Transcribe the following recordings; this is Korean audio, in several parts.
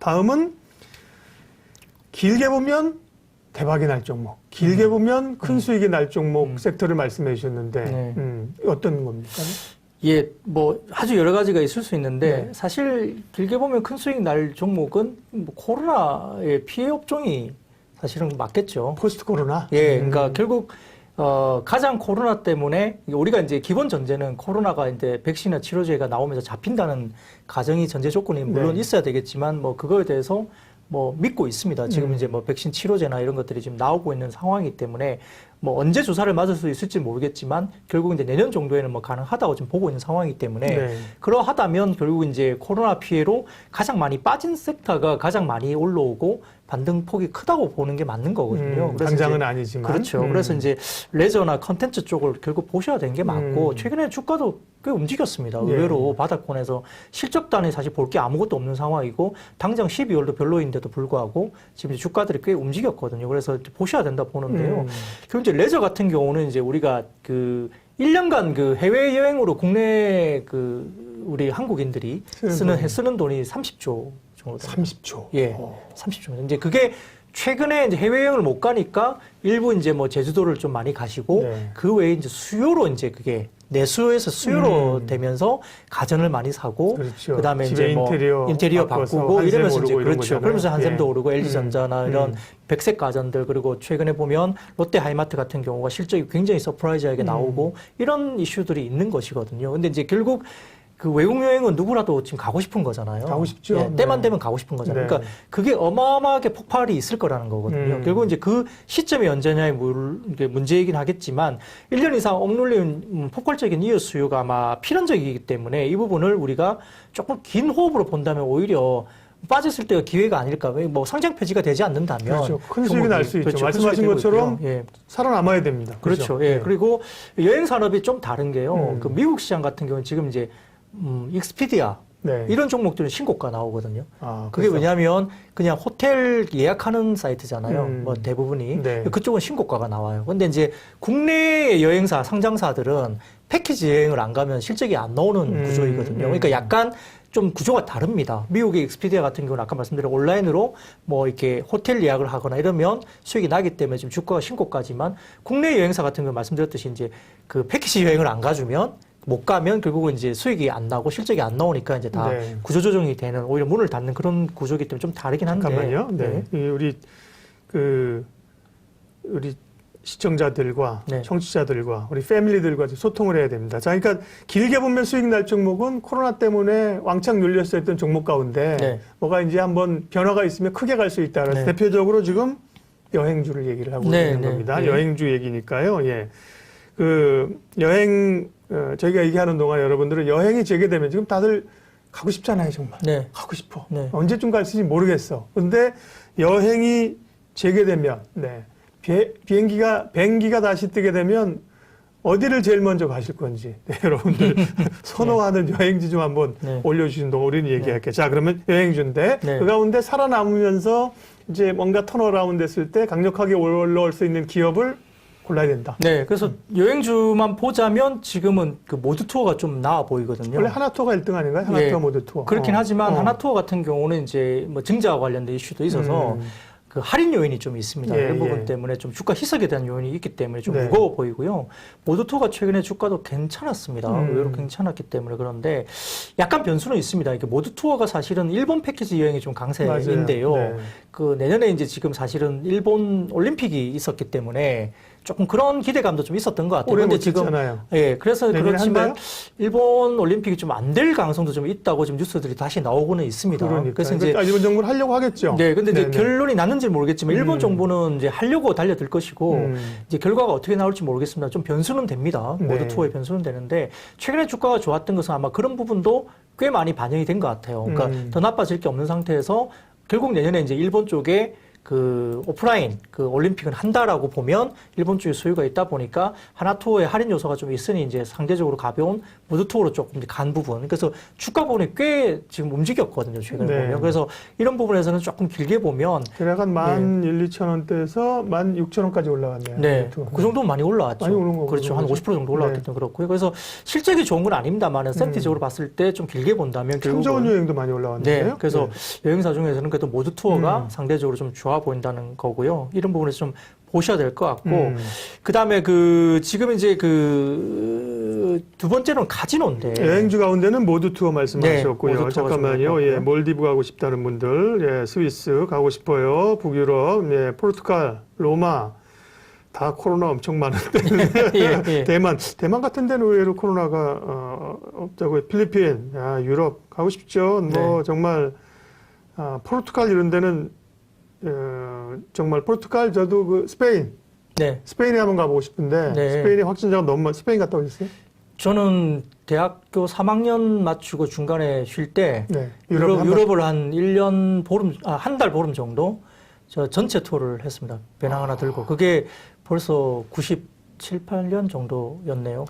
다음은 길게 보면 대박이 날 종목, 길게 보면 큰 수익이 날 종목 섹터를 말씀해 주셨는데 네. 어떤 겁니까? 예, 뭐 아주 여러 가지가 있을 수 있는데 네. 사실 길게 보면 큰 수익 날 종목은 뭐 코로나의 피해 업종이 사실은 맞겠죠. 포스트 코로나? 예, 그러니까 결국 가장 코로나 때문에 우리가 이제 기본 전제는 코로나가 이제 백신이나 치료제가 나오면서 잡힌다는 가정이 전제 조건이 물론 네. 있어야 되겠지만 뭐 그거에 대해서 뭐 믿고 있습니다. 지금 이제 뭐 백신 치료제나 이런 것들이 지금 나오고 있는 상황이기 때문에 뭐 언제 주사를 맞을 수 있을지 모르겠지만 결국 이제 내년 정도에는 뭐 가능하다고 지금 보고 있는 상황이기 때문에 네. 그러하다면 결국 이제 코로나 피해로 가장 많이 빠진 섹터가 가장 많이 올라오고 반등폭이 크다고 보는 게 맞는 거거든요. 그래서 당장은 이제 아니지만. 그렇죠. 그래서 이제 레저나 컨텐츠 쪽을 결국 보셔야 되는 게 맞고 최근에 주가도 꽤 움직였습니다. 예. 의외로 바닥권에서 실적단에 사실 볼 게 아무것도 없는 상황이고 당장 12월도 별로인데도 불구하고 지금 이제 주가들이 꽤 움직였거든요. 그래서 보셔야 된다 보는데요. 그리고 이제 레저 같은 경우는 이제 우리가 그 1년간 그 해외 여행으로 국내 그 우리 한국인들이 쓰는 돈이 30조 정도. 30조. 예, 30조. 이제 그게 최근에 이제 해외여행을 못 가니까 일부 이제 뭐 제주도를 좀 많이 가시고 네. 그 외에 이제 수요로 이제 그게 내수에서 수요로 되면서 가전을 많이 사고 그렇죠. 그다음에 집에 이제 뭐 인테리어 바꿔서 바꾸고 한샘 이러면서 이제 오르고 이런 그렇죠. 거잖아요. 그러면서 한샘도 예. 오르고 LG전자나 이런 백색 가전들 그리고 최근에 보면 롯데 하이마트 같은 경우가 실적이 굉장히 서프라이즈하게 나오고 이런 이슈들이 있는 것이거든요. 근데 이제 결국 그 외국 여행은 누구라도 지금 가고 싶은 거잖아요. 가고 싶죠. 예, 때만 네. 되면 가고 싶은 거잖아요. 네. 그러니까 그게 어마어마하게 폭발이 있을 거라는 거거든요. 결국 이제 그 시점이 언제냐의 문제이긴 하겠지만 1년 이상 억눌린 폭발적인 이어 수요가 아마 필연적이기 때문에 이 부분을 우리가 조금 긴 호흡으로 본다면 오히려 빠졌을 때가 기회가 아닐까. 뭐 상장 폐지가 되지 않는다면 그렇죠. 큰 수익이 날 수 있죠. 그렇죠. 말씀하신 것처럼 예. 살아남아야 됩니다. 그렇죠. 그렇죠? 예. 그리고 여행 산업이 좀 다른 게요. 그 미국 시장 같은 경우는 지금 이제 익스피디아 네. 이런 종목들은 신고가 나오거든요. 아, 그게 그래서. 왜냐하면 그냥 호텔 예약하는 사이트잖아요. 뭐 대부분이. 네. 그쪽은 신고가가 나와요. 근데 이제 국내 여행사, 상장사들은 패키지 여행을 안 가면 실적이 안 나오는 구조이거든요. 그러니까 약간 좀 구조가 다릅니다. 미국의 익스피디아 같은 경우는 아까 말씀드린 온라인으로 뭐 이렇게 호텔 예약을 하거나 이러면 수익이 나기 때문에 지금 주가가 신고가지만 국내 여행사 같은 경우 말씀드렸듯이 이제 그 패키지 여행을 안 가주면 못 가면 결국은 이제 수익이 안 나고 실적이 안 나오니까 이제 다 네. 구조조정이 되는 오히려 문을 닫는 그런 구조이기 때문에 좀 다르긴 한데. 잠깐만요. 네. 우리 시청자들과 네. 청취자들과 우리 패밀리들과 소통을 해야 됩니다. 자, 그러니까 길게 보면 수익 날 종목은 코로나 때문에 왕창 눌렸어 했던 종목 가운데 네. 뭐가 이제 한번 변화가 있으면 크게 갈 수 있다. 그래서 네. 대표적으로 지금 여행주를 얘기를 하고 네, 있는 네, 겁니다. 네. 여행주 얘기니까요. 예. 그 여행 저희가 얘기하는 동안 여러분들은 여행이 재개되면 지금 다들 가고 싶잖아요, 정말. 네. 가고 싶어. 네. 언제쯤 갈 수 있을지 모르겠어. 근데 여행이 재개되면 비행기가 다시 뜨게 되면 어디를 제일 먼저 가실 건지 여러분들 선호하는 여행지 좀 한번 올려주신 동안 우리는 얘기할게요. 자, 그러면 여행주인데 그 가운데 살아남으면서 이제 뭔가 턴어라운드 됐을 때 강력하게 올라올 수 있는 기업을 골라야 된다. 네, 그래서 여행주만 보자면 지금은 그 모드 투어가 좀 나아 보이거든요. 원래 하나투어가 1등 아닌가요? 하나투어, 모드 투어. 그렇긴 하지만 하나투어 같은 경우는 이제 뭐 증자와 관련된 이슈도 있어서 그 할인 요인이 좀 있습니다. 예, 이 부분 예. 때문에 좀 주가 희석에 대한 요인이 있기 때문에 좀 네. 무거워 보이고요. 모드투어가 최근에 주가도 괜찮았습니다. 의외로 괜찮았기 때문에 그런데 약간 변수는 있습니다. 이게 모드투어가 사실은 일본 패키지 여행이 좀 강세인데요. 네. 그 내년에 이제 지금 사실은 일본 올림픽이 있었기 때문에 조금 그런 기대감도 좀 있었던 것 같아요. 올해 근데 못 지금 했잖아요. 예, 그래서 그렇지만 한다요? 일본 올림픽이 좀 안 될 가능성도 좀 있다고 지금 뉴스들이 다시 나오고는 있습니다. 그러니까. 그래서 이제 일본 정부는 하려고 하겠죠. 네, 근데 이제 네네. 결론이 났는지 는 모르겠지만 일본 정부는 이제 하려고 달려들 것이고 이제 결과가 어떻게 나올지 모르겠습니다. 좀 변수는 됩니다. 네. 모드 투어의 변수는 되는데 최근에 주가가 좋았던 것은 아마 그런 부분도 꽤 많이 반영이 된 것 같아요. 그러니까 더 나빠질 게 없는 상태에서 결국 내년에 이제 일본 쪽에 그 오프라인 그 올림픽은 한다라고 보면 일본 쪽에 소유가 있다 보니까 하나 투어의 할인 요소가 좀 있으니 이제 상대적으로 가벼운 무드 투어로 조금 간 부분. 그래서 주가 부분이 꽤 지금 움직였거든요, 최근에 네. 보면. 그래서 이런 부분에서는 조금 길게 보면 대략 한 11,200원대에서 16,000원까지 올라갔네요. 네, 그 정도는 많이 올라왔죠. 많이 오른 거고. 그렇죠. 한 50% 정도 올라왔기 때문에 그렇고요. 그래서 실적이 좋은 건 아닙니다만 센티적으로 봤을 때 좀 길게 본다면 참저원 여행도 많이 올라왔는데요. 네, 그래서 여행사 중에서는 그래도 모드 투어가 상대적으로 좀 좋아 보인다는 거고요. 이런 부분에서 좀 보셔야 될 것 같고, 그 다음에 지금 이제 두 번째로는 카지노인데. 여행주 가운데는 모두 투어 말씀하셨고요. 네, 모두 투어가 잠깐만요. 예, 몰디브 가고 싶다는 분들, 예, 스위스 가고 싶어요. 북유럽, 예, 포르투갈, 로마. 다 코로나 엄청 많은데. 예, 예. 대만 같은 데는 의외로 코로나가, 없다고요. 필리핀, 유럽 가고 싶죠. 뭐, 네. 정말, 포르투갈 이런 데는, 정말 포르투갈 저도 스페인. 네. 스페인에 한번 가보고 싶은데, 네. 스페인의 확진자가 너무 스페인 갔다 오셨어요? 저는 대학교 3학년 마치고 중간에 쉴 때 네. 유럽을 한 1년 보름, 한 달 보름 정도 저 전체 투어를 했습니다. 배낭 하나 들고. 그게 벌써 97, 8년 정도였네요.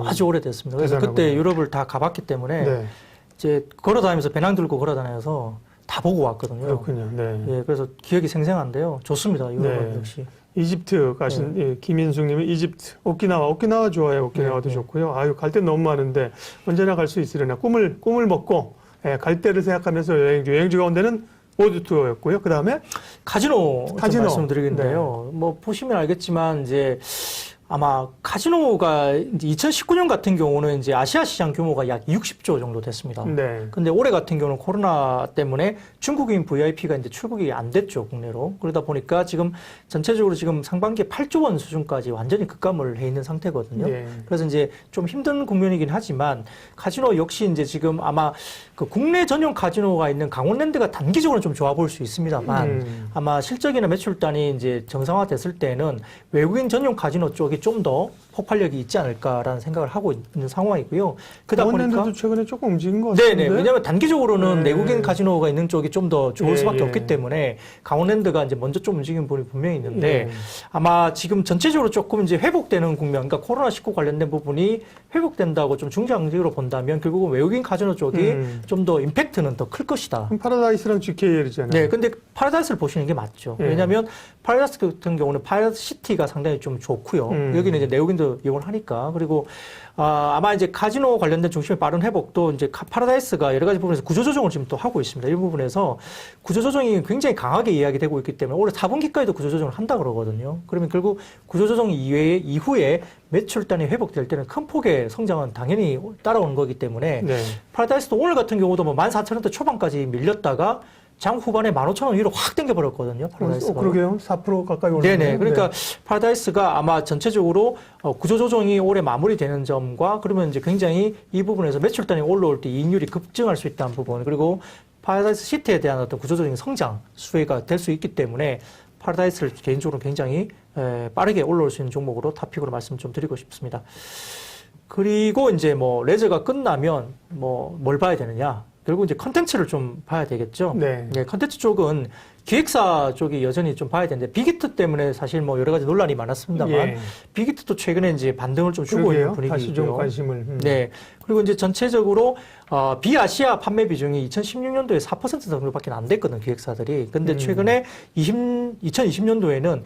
아주 오래됐습니다. 그래서 대단하구나. 그때 유럽을 다 가봤기 때문에 네. 이제 걸어다니면서 배낭 들고 걸어다녀서 다 보고 왔거든요. 그렇군요. 네. 예, 그래서 기억이 생생한데요. 좋습니다. 유럽은 네. 역시. 이집트 가신 예, 김인숙님이 이집트, 오키나와 좋아요. 오키나와도 네. 좋고요. 아유 갈 데 너무 많은데 언제나 갈 수 있으려나 꿈을 먹고 갈 때를 생각하면서 여행주 가운데는 모두 투어였고요. 그 다음에 카지노 좀 말씀드리겠는데요. 네. 뭐 보시면 알겠지만 이제 아마 카지노가 이제 2019년 같은 경우는 이제 아시아 시장 규모가 약 60조 정도 됐습니다. 네. 근데 올해 같은 경우는 코로나 때문에 중국인 VIP가 이제 출국이 안 됐죠, 국내로. 그러다 보니까 지금 전체적으로 지금 상반기에 8조 원 수준까지 완전히 급감을 해 있는 상태거든요. 네. 그래서 이제 좀 힘든 국면이긴 하지만 카지노 역시 이제 지금 아마 그 국내 전용 카지노가 있는 강원랜드가 단기적으로는 좀 좋아 보일 수 있습니다만 아마 실적이나 매출단이 이제 정상화됐을 때는 외국인 전용 카지노 쪽이 좀 더 폭발력이 있지 않을까라는 생각을 하고 있는 상황이고요. 그러다 보니까 강원랜드도 최근에 조금 움직인 것 같은데. 네네. 왜냐하면 단기적으로는 내국인 카지노가 있는 쪽이 좀 더 좋을 수밖에 없기 때문에 강원랜드가 이제 먼저 좀 움직이는 부분이 분명히 있는데 아마 지금 전체적으로 조금 이제 회복되는 국면, 그러니까 코로나19 관련된 부분이 회복된다고 좀 중장기로 본다면 결국은 외국인 카지노 쪽이 좀 더 임팩트는 더 클 것이다. 그럼 파라다이스랑 GKL이잖아요. 네, 근데 파라다이스를 보시는 게 맞죠. 왜냐하면 파라다이스 같은 경우는 파라다이스 시티가 상당히 좀 좋고요. 여기는 이제 내국인도 이용을 하니까. 그리고 아마 이제 카지노 관련된 중심의 빠른 회복도 이제 파라다이스가 여러 가지 부분에서 구조조정을 지금 또 하고 있습니다. 이 부분에서 구조조정이 굉장히 강하게 이야기되고 있기 때문에 올해 4분기까지도 구조조정을 한다 그러거든요. 그러면 결국 구조조정 이후에 매출단이 회복될 때는 큰 폭의 성장은 당연히 따라오는 거기 때문에 파라다이스도 오늘 같은 경우도 뭐 14,000원대 초반까지 밀렸다가 장 후반에 15,000원 위로 확 당겨버렸거든요. 파라다이스가. 그러게요. 4% 가까이 올랐네요. 네네. 그러니까 파라다이스가 아마 전체적으로 구조조정이 올해 마무리되는 점과 그러면 이제 굉장히 이 부분에서 매출단이 올라올 때 이익률이 급증할 수 있다는 부분 그리고 파라다이스 시티에 대한 어떤 구조적인 성장 수혜가 될 수 있기 때문에 파라다이스를 개인적으로 굉장히 빠르게 올라올 수 있는 종목으로 탑픽으로 말씀 좀 드리고 싶습니다. 그리고 이제 뭐 레저가 끝나면 뭐 뭘 봐야 되느냐? 결국 이제 컨텐츠를 좀 봐야 되겠죠. 네. 컨텐츠 쪽은 기획사 쪽이 여전히 좀 봐야 되는데 빅히트 때문에 사실 뭐 여러 가지 논란이 많았습니다만 빅히트도 최근에 이제 반등을 좀 주고 있는 분위기고요. 다시 좀 관심을. 네. 그리고 이제 전체적으로 비아시아 판매 비중이 2016년도에 4% 정도밖에 안 됐거든 기획사들이. 근데 최근에 2020년도에는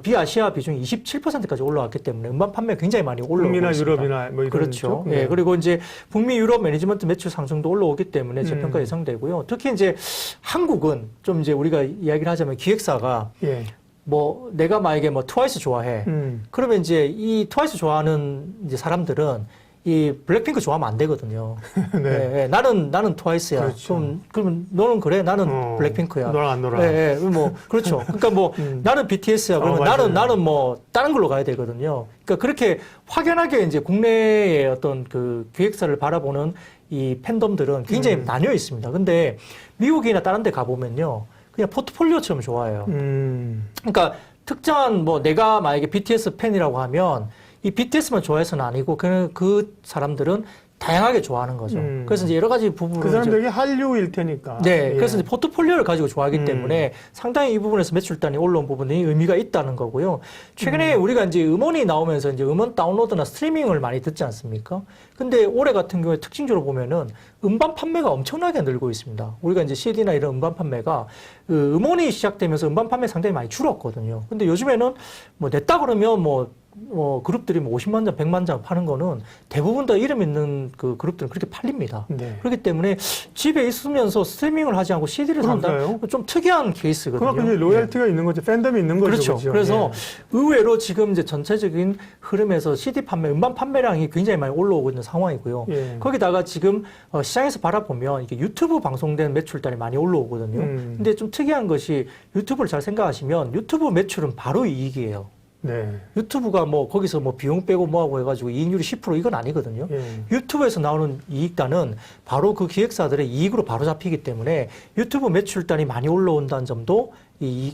비아시아 비중이 27%까지 올라왔기 때문에 음반 판매 굉장히 많이 올라오고 북미나 있습니다. 유럽이나 뭐 이런 그렇죠. 예. 그리고 이제 북미 유럽 매니지먼트 매출 상승도 올라오기 때문에 재평가 예상되고요. 특히 이제 한국은 좀 이제 우리가 이야기를 하자면 기획사가 뭐 내가 만약에 뭐 트와이스 좋아해. 그러면 이제 이 트와이스 좋아하는 이제 사람들은 이 블랙핑크 좋아하면 안 되거든요. 나는 트와이스야. 그렇죠. 그러면 너는 그래? 나는 블랙핑크야. 너랑 안 놀아. 뭐 그렇죠. 그러니까 뭐 나는 BTS야. 그러면 나는 뭐 다른 걸로 가야 되거든요. 그러니까 그렇게 확연하게 이제 국내의 어떤 그 기획사를 바라보는 이 팬덤들은 굉장히 나뉘어 있습니다. 근데 미국이나 다른 데 가보면요. 그냥 포트폴리오처럼 좋아해요. 그러니까 특정한 뭐 내가 만약에 BTS 팬이라고 하면 이 BTS만 좋아해서는 아니고 그 사람들은 다양하게 좋아하는 거죠. 그래서 이제 여러 가지 부분을 그 사람들이 한류일 테니까. 네, 예. 그래서 이제 포트폴리오를 가지고 좋아하기 때문에 상당히 이 부분에서 매출단이 올라온 부분이 의미가 있다는 거고요. 최근에 우리가 이제 음원이 나오면서 이제 음원 다운로드나 스트리밍을 많이 듣지 않습니까? 근데 올해 같은 경우에 특징적으로 보면은 음반 판매가 엄청나게 늘고 있습니다. 우리가 이제 CD나 이런 음반 판매가 그 음원이 시작되면서 음반 판매 상당히 많이 줄었거든요. 근데 요즘에는 뭐 냈다 그러면 그룹들이 50만 장, 100만 장 파는 거는 대부분 다 이름 있는 그 그룹들은 그렇게 팔립니다. 네. 그렇기 때문에 집에 있으면서 스트리밍을 하지 않고 CD를 산다? 좀 특이한 케이스거든요. 그만큼 이제 로열티가 있는 거죠. 팬덤이 있는 거죠. 그렇죠. 그렇죠? 그래서 예. 의외로 지금 이제 전체적인 흐름에서 CD 판매, 음반 판매량이 굉장히 많이 올라오고 있는 상황이고요. 예. 거기다가 지금 시장에서 바라보면 이게 유튜브 방송된 매출단이 많이 올라오거든요. 근데 좀 특이한 것이 유튜브를 잘 생각하시면 유튜브 매출은 바로 이익이에요. 네. 유튜브가 거기서 비용 빼고 뭐하고 해가지고 이익률이 10% 이건 아니거든요. 예. 유튜브에서 나오는 이익단은 바로 그 기획사들의 이익으로 바로 잡히기 때문에 유튜브 매출단이 많이 올라온다는 점도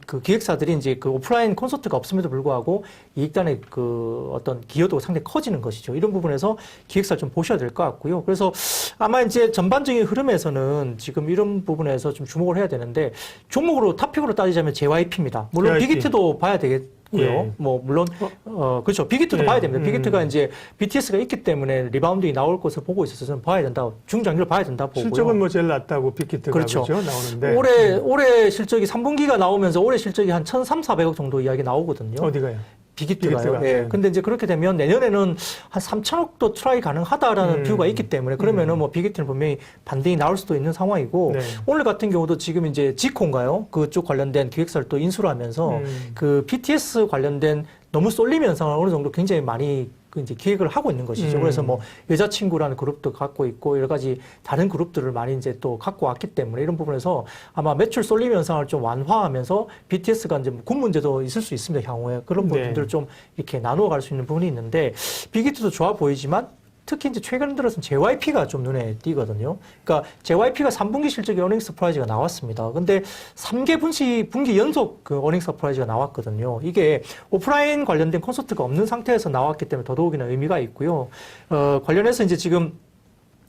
그 기획사들이 이제 그 오프라인 콘서트가 없음에도 불구하고 이익단의 그 어떤 기여도가 상당히 커지는 것이죠. 이런 부분에서 기획사를 좀 보셔야 될 것 같고요. 그래서 아마 이제 전반적인 흐름에서는 지금 이런 부분에서 좀 주목을 해야 되는데 종목으로 탑픽으로 따지자면 JYP입니다. 물론 JYP. 빅히트도 봐야 되겠고요. 예. 물론 그렇죠. 빅히트도 예. 봐야 됩니다. 빅히트가 이제 BTS가 있기 때문에 리바운딩이 나올 것을 보고 있어서 저는 봐야 된다. 중장기로 봐야 된다 보고요. 실적은 제일 낫다고 빅히트가 그렇죠. 나오는데 올해 실적이 3분기가 나오면서 올해 실적이 한 1,300~400억 정도 이야기 나오거든요. 어디가요? 빅히트가요. 예. 네. 근데 이제 그렇게 되면 내년에는 한 3,000억도 트라이 가능하다라는 뷰가 있기 때문에 그러면은 빅히트는 분명히 반등이 나올 수도 있는 상황이고 네. 오늘 같은 경우도 지금 이제 지코인가요? 그쪽 관련된 기획사를 또 인수를 하면서 그 BTS 관련된 너무 쏠림 현상을 어느 정도 굉장히 많이 이제 기획을 하고 있는 것이죠. 그래서 여자친구라는 그룹도 갖고 있고 여러 가지 다른 그룹들을 많이 이제 또 갖고 왔기 때문에 이런 부분에서 아마 매출 쏠림 현상을 좀 완화하면서 BTS가 이제 군 문제도 있을 수 있습니다. 향후에 그런 부분들을 좀 이렇게 나누어 갈 수 있는 부분이 있는데 빅히트도 좋아 보이지만 특히 이제 최근 들어서는 JYP가 좀 눈에 띄거든요. 그러니까 JYP가 3분기 실적에 어닝 서프라이즈가 나왔습니다. 근데 3개 분기 연속 그 어닝 서프라이즈가 나왔거든요. 이게 오프라인 관련된 콘서트가 없는 상태에서 나왔기 때문에 더더욱이나 의미가 있고요. 관련해서 이제 지금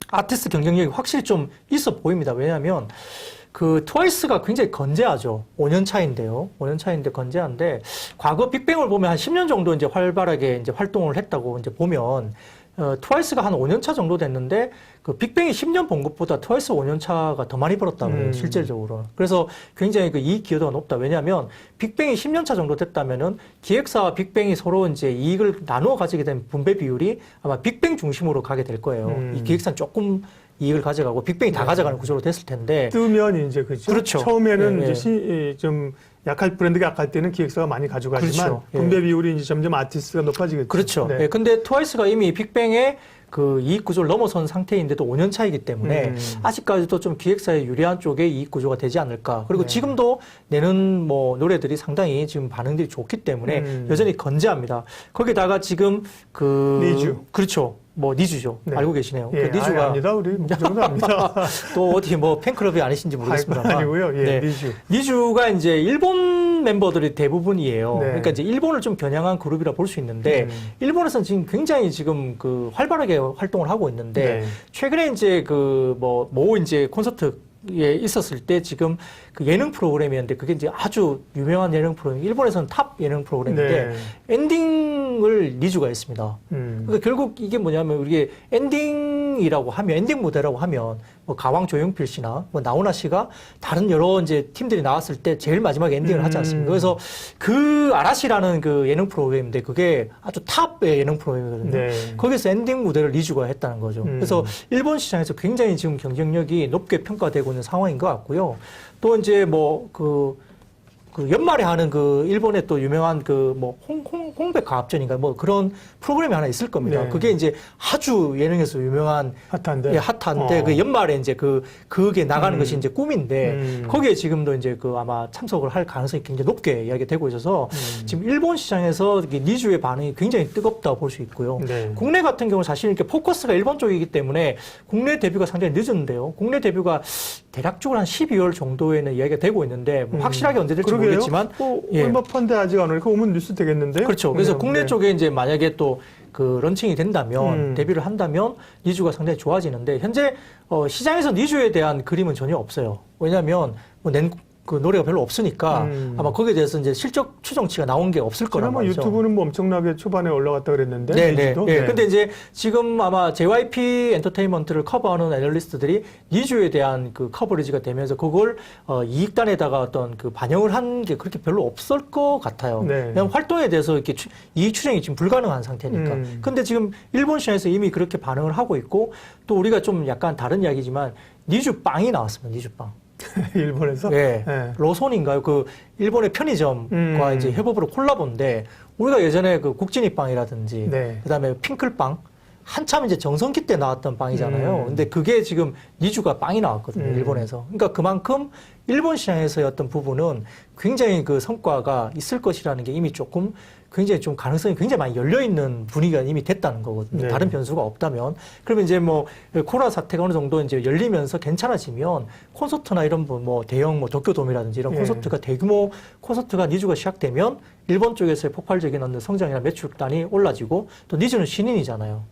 아티스트 경쟁력이 확실히 좀 있어 보입니다. 왜냐하면 그 트와이스가 굉장히 건재하죠. 5년 차인데요. 5년 차인데 건재한데 과거 빅뱅을 보면 한 10년 정도 이제 활발하게 이제 활동을 했다고 이제 보면 트와이스가 한 5년 차 정도 됐는데 그 빅뱅이 10년 본 것보다 트와이스 5년 차가 더 많이 벌었다고 해요. 실질적으로. 그래서 굉장히 그 이익 기여도가 높다. 왜냐하면 빅뱅이 10년 차 정도 됐다면은 기획사와 빅뱅이 서로 이제 이익을 나누어 가지게 된 분배 비율이 아마 빅뱅 중심으로 가게 될 거예요. 이 기획사는 조금 이익을 가져가고 빅뱅이 다 가져가는 구조로 됐을 텐데. 뜨면 이제 그죠. 그렇죠. 처음에는 예, 이제 좀 브랜드가 약할 때는 기획사가 많이 가져가지만 그렇죠. 분배 비율이 이제 점점 아티스트가 높아지겠죠. 그렇죠. 네. 예, 근데 트와이스가 이미 빅뱅의 그 이익 구조를 넘어선 상태인데도 5년 차이기 때문에 아직까지도 좀 기획사에 유리한 쪽의 이익 구조가 되지 않을까. 그리고 지금도 내는 노래들이 상당히 지금 반응들이 좋기 때문에 여전히 건재합니다. 거기다가 지금 니쥬. 그렇죠. 니주죠. 네. 알고 계시네요. 예, 그 니주가 압니다. 우리 그 정도 압니다. 또 어디 팬클럽이 아니신지 모르겠습니다만. 아니고요. 예, 네. 니쥬. 니주가 이제 일본 멤버들이 대부분이에요. 네. 그러니까 이제 일본을 좀 겨냥한 그룹이라 볼 수 있는데 일본에서는 지금 굉장히 지금 그 활발하게 활동을 하고 있는데 네. 최근에 이제 모 이제 콘서트에 있었을 때 지금 그 예능 프로그램이었는데 그게 이제 아주 유명한 예능 프로그램, 일본에서는 탑 예능 프로그램인데 엔딩을 니주가 했습니다. 그러니까 결국 이게 뭐냐면 우리 엔딩이라고 하면 엔딩 무대라고 하면 가왕 조용필 씨나 나훈아 씨가 다른 여러 이제 팀들이 나왔을 때 제일 마지막에 엔딩을 하지 않습니까? 그래서 그 아라시라는 그 예능 프로그램인데 그게 아주 탑의 예능 프로그램이거든요. 네. 거기서 엔딩 무대를 니주가 했다는 거죠. 그래서 일본 시장에서 굉장히 지금 경쟁력이 높게 평가되고 있는 상황인 것 같고요. 또 이제 그 연말에 하는 그 일본의 또 유명한 홍백 가합전인가 그런 프로그램이 하나 있을 겁니다. 네. 그게 이제 아주 예능에서 유명한 핫한데. 예, 핫한데 그 연말에 이제 그게 나가는 것이 이제 꿈인데 거기에 지금도 이제 아마 참석을 할 가능성이 굉장히 높게 이야기되고 있어서 지금 일본 시장에서 니주의 반응이 굉장히 뜨겁다고 볼 수 있고요. 네. 국내 같은 경우 사실 이렇게 포커스가 일본 쪽이기 때문에 국내 데뷔가 상당히 늦었는데요. 국내 데뷔가 대략적으로 한 12월 정도에는 이야기가 되고 있는데 확실하게 언제 될지 모르겠지만 얼마 펀드 아직 안 오니까 오면 뉴스 되겠는데. 그렇죠. 그래서 국내 쪽에 이제 만약에 또 그 런칭이 된다면 데뷔를 한다면 니주가 상당히 좋아지는데 현재 시장에서 니주에 대한 그림은 전혀 없어요. 왜냐하면 그 노래가 별로 없으니까 아마 거기에 대해서 이제 실적 추정치가 나온 게 없을 거란 말이죠. 유튜브는 뭐 엄청나게 초반에 올라갔다 그랬는데. 네. 근데 이제 지금 아마 JYP 엔터테인먼트를 커버하는 애널리스트들이 니주에 대한 그 커버리지가 되면서 그걸 이익단에다가 어떤 그 반영을 한 게 그렇게 별로 없을 것 같아요. 왜냐면 활동에 대해서 이렇게 이익 추정이 지금 불가능한 상태니까. 근데 지금 일본 시장에서 이미 그렇게 반응을 하고 있고 또 우리가 좀 약간 다른 이야기지만 니주 빵이 나왔습니다. 니주 빵. 일본에서? 네. 로손인가요? 그 일본의 편의점과 이제 협업으로 콜라보인데 우리가 예전에 그 국진이 빵이라든지 그다음에 핑클빵 한참 이제 정성기 때 나왔던 빵이잖아요. 근데 그게 지금 니주가 빵이 나왔거든요. 일본에서. 그러니까 그만큼 일본 시장에서의 어떤 부분은 굉장히 그 성과가 있을 것이라는 게 이미 조금 굉장히 좀 가능성이 굉장히 많이 열려있는 분위기가 이미 됐다는 거거든요. 다른 변수가 없다면. 그러면 이제 뭐 코로나 사태가 어느 정도 이제 열리면서 괜찮아지면 콘서트나 이런 뭐 대형 뭐 도쿄돔이라든지 이런 콘서트가 대규모 콘서트가 니주가 시작되면 일본 쪽에서의 폭발적인 어떤 성장이나 매출단이 올라지고 또 니주는 신인이잖아요.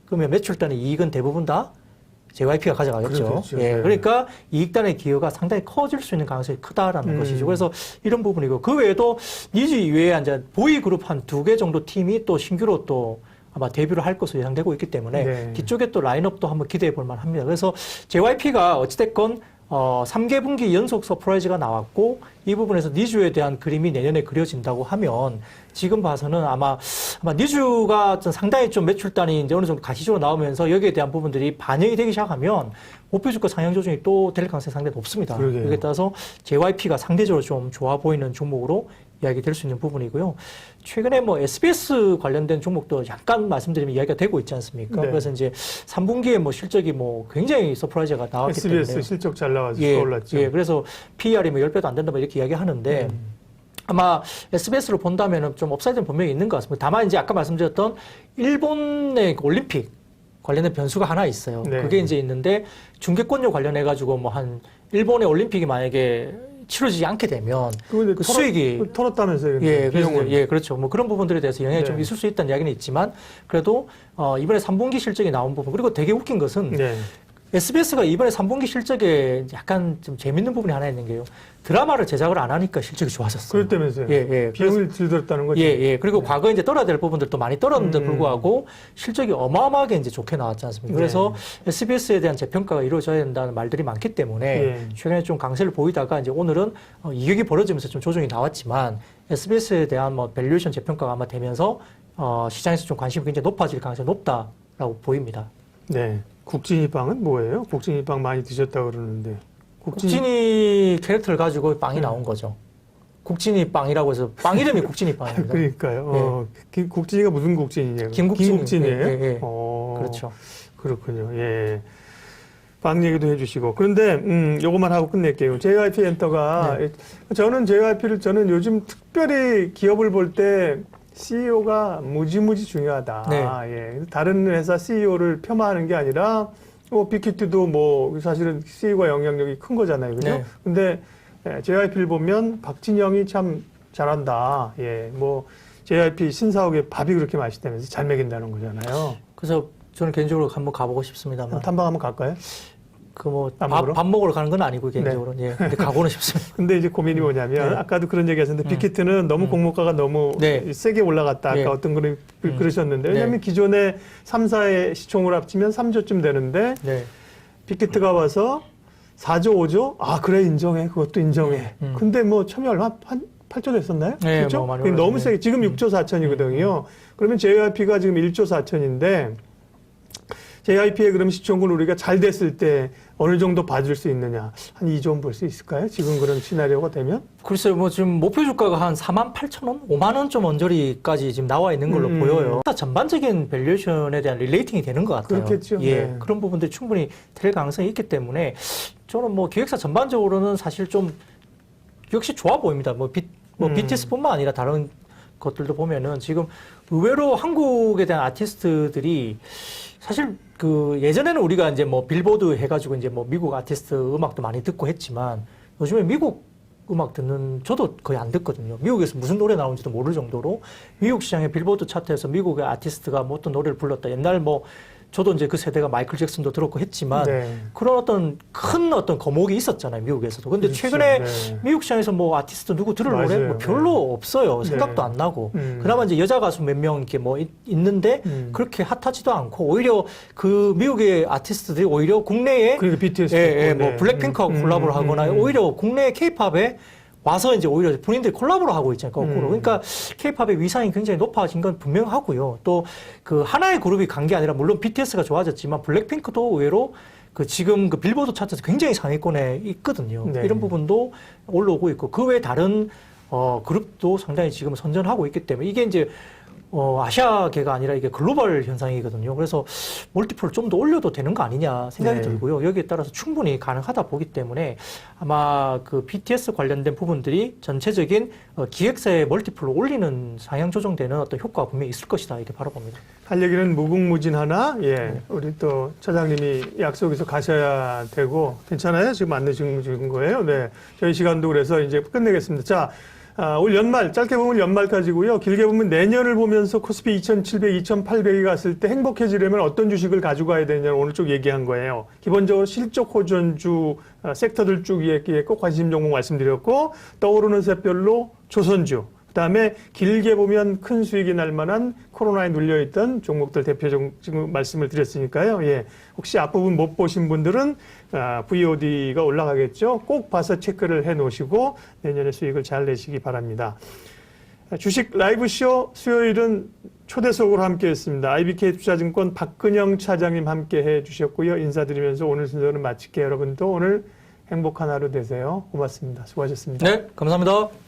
그러면 매출단의 이익은 대부분 다 JYP가 가져가겠죠. 그렇겠죠. 그러니까 이익단의 기여가 상당히 커질 수 있는 가능성이 크다라는 것이죠. 그래서 이런 부분이고 그 외에도 니즈 이외에 이제 보이그룹 한 2개 정도 팀이 또 신규로 또 아마 데뷔를 할 것으로 예상되고 있기 때문에 뒤쪽에 또 라인업도 한번 기대해 볼 만합니다. 그래서 JYP가 어찌됐건 3개 분기 연속 서프라이즈가 나왔고 이 부분에서 니주에 대한 그림이 내년에 그려진다고 하면 지금 봐서는 아마 니주가 상당히 좀 매출단이 이제 어느 정도 가시적으로 나오면서 여기에 대한 부분들이 반영이 되기 시작하면 목표 주가 상향 조정이 또 될 가능성이 상당히 높습니다. 여기에 따라서 JYP가 상대적으로 좀 좋아 보이는 종목으로 이야기 될 수 있는 부분이고요. 최근에 뭐 SBS 관련된 종목도 약간 말씀드리면 이야기가 되고 있지 않습니까? 그래서 이제 3분기에 뭐 실적이 뭐 굉장히 서프라이즈가 나왔기 때문에 SBS 실적 잘 나와서 올랐죠. 그래서 PER이 뭐 10배도 안 된다 뭐 이렇게 이야기하는데 아마 SBS로 본다면은 좀 업사이드는 분명히 있는 것 같습니다. 다만 이제 아까 말씀드렸던 일본의 올림픽 관련된 변수가 하나 있어요. 그게 이제 있는데 중계권료 관련해 가지고 뭐 한 일본의 올림픽이 만약에 치러지지 않게 되면 그 수익이 털었다면서요? 그래서 그렇죠. 뭐 그런 부분들에 대해서 영향이 좀 있을 수 있다는 이야기는 있지만 그래도 이번에 3분기 실적이 나온 부분 그리고 되게 웃긴 것은 SBS가 이번에 3분기 실적에 약간 좀 재밌는 부분이 하나 있는 게요. 드라마를 제작을 안 하니까 실적이 좋아졌어요. 그렇다면서요? 비용을 들들었다는 거죠? 그리고 과거에 이제 떨어야 될 부분들도 많이 떨었는데 불구하고 실적이 어마어마하게 이제 좋게 나왔지 않습니까? 그래서 SBS에 대한 재평가가 이루어져야 된다는 말들이 많기 때문에 최근에 좀 강세를 보이다가 이제 오늘은 이격이 벌어지면서 좀 조정이 나왔지만 SBS에 대한 뭐 밸류에이션 재평가가 아마 되면서 시장에서 좀 관심이 굉장히 높아질 가능성이 높다라고 보입니다. 네. 국진이 빵은 뭐예요? 국진이 빵 많이 드셨다고 그러는데. 국진이 캐릭터를 가지고 빵이 나온 거죠. 국진이 빵이라고 해서 빵 이름이 국진이 빵입니다. 그러니까요. 국진이가 무슨 국진이냐고. 김국진이에요? 그렇죠. 그렇군요. 빵 얘기도 해주시고. 그런데 요것만 하고 끝낼게요. JYP 엔터가 저는 JYP를 저는 요즘 특별히 기업을 볼 때 CEO가 무지무지 중요하다. 다른 회사 CEO를 폄하하는 게 아니라 빅히트도 뭐 사실은 CEO가 영향력이 큰 거잖아요. 그죠? 근데 JYP를 보면 박진영이 참 잘한다. 뭐 JYP 신사옥의 밥이 그렇게 맛있다면서 잘 먹인다는 거잖아요. 그래서 저는 개인적으로 한번 가보고 싶습니다만. 탐방 한번 갈까요? 밥 먹으러 가는 건 아니고 개인적으로 근데 가고는 싶습니다. 근데 이제 고민이 뭐냐면 아까도 그런 얘기 하셨는데 빅히트는 너무 공모가가 너무 세게 올라갔다. 아까 어떤 분이 그러셨는데 왜냐하면 기존에 3사의 시총을 합치면 3조쯤 되는데 빅히트가 와서 4조, 5조? 아 그래 인정해. 그것도 인정해. 근데 뭐 처음에 얼마? 한 8조 됐었나요? 그렇죠? 뭐 너무 세게. 지금 6조 4천이거든요. 그러면 JYP가 지금 1조 4천인데 JYP의 그럼 시총을 우리가 잘 됐을 때 어느 정도 봐줄 수 있느냐? 한 2조 볼 수 있을까요? 지금 그런 시나리오가 되면? 글쎄요, 뭐 지금 목표 주가가 한 48,000원? 5만원 좀 언저리까지 지금 나와 있는 걸로 보여요. 전반적인 밸류에이션에 대한 릴레이팅이 되는 것 같아요. 그렇겠죠. 그런 부분들이 충분히 될 가능성이 있기 때문에 저는 뭐 기획사 전반적으로는 사실 좀 역시 좋아 보입니다. BTS뿐만 아니라 다른 것들도 보면은 지금 의외로 한국에 대한 아티스트들이 사실 그 예전에는 우리가 이제 뭐 빌보드 해가지고 이제 뭐 미국 아티스트 음악도 많이 듣고 했지만 요즘에 미국 음악 듣는 저도 거의 안 듣거든요. 미국에서 무슨 노래 나오는지도 모를 정도로 미국 시장의 빌보드 차트에서 미국의 아티스트가 뭐 어떤 노래를 불렀다. 옛날 뭐 저도 이제 그 세대가 마이클 잭슨도 들었고 했지만 네. 그런 어떤 큰 어떤 거목이 있었잖아요, 미국에서도. 근데 그렇죠. 최근에 네. 미국 시장에서 뭐 아티스트 누구 들을 맞아요. 노래 뭐 별로 네. 없어요. 생각도 안 나고. 그나마 이제 여자 가수 몇 명 이렇게 뭐 있는데 그렇게 핫하지도 않고 오히려 그 미국의 아티스트들이 오히려 국내에 그러니까 BTS 뭐 블랙핑크하고 콜라보를 하거나 오히려 국내 케이팝에 와서 이제 오히려 본인들이 콜라보를 하고 있잖아요, 거꾸로. 그러니까 케이팝의 위상이 굉장히 높아진 건 분명하고요. 또 그 하나의 그룹이 간 게 아니라 물론 BTS가 좋아졌지만 블랙핑크도 의외로 그 지금 그 빌보드 차트에서 굉장히 상위권에 있거든요. 네. 이런 부분도 올라오고 있고 그 외에 다른 그룹도 상당히 지금 선전하고 있기 때문에 이게 이제 아시아계가 아니라 이게 글로벌 현상이거든요. 그래서 멀티플을 좀 더 올려도 되는 거 아니냐 생각이 네. 들고요. 여기에 따라서 충분히 가능하다 보기 때문에 아마 그 BTS 관련된 부분들이 전체적인 기획사의 멀티플을 올리는 상향 조정되는 어떤 효과가 분명히 있을 것이다 이렇게 바라봅니다. 할 얘기는 무궁무진하나 우리 또 차장님이 약속에서 가셔야 되고 괜찮아요? 지금 안 내주신 거예요? 네, 저희 시간도 그래서 이제 끝내겠습니다. 자, 올 연말 짧게 보면 연말까지고요. 길게 보면 내년을 보면서 코스피 2,700, 2,800이 갔을 때 행복해지려면 어떤 주식을 가지고 가야 되느냐 오늘 쭉 얘기한 거예요. 기본적으로 실적 호전주 섹터들 쭉 얘기에 꼭 관심 종목 말씀드렸고 떠오르는 셋별로 조선주. 그다음에 길게 보면 큰 수익이 날 만한 코로나에 눌려있던 종목들 대표 지금 말씀을 드렸으니까요. 예. 혹시 앞부분 못 보신 분들은 VOD가 올라가겠죠. 꼭 봐서 체크를 해 놓으시고 내년에 수익을 잘 내시기 바랍니다. 주식 라이브쇼 수요일은 초대석으로 함께 했습니다. IBK 투자증권 박근영 차장님 함께 해 주셨고요. 인사드리면서 오늘 순서는 마칠게요. 여러분도 오늘 행복한 하루 되세요. 고맙습니다. 수고하셨습니다. 네, 감사합니다.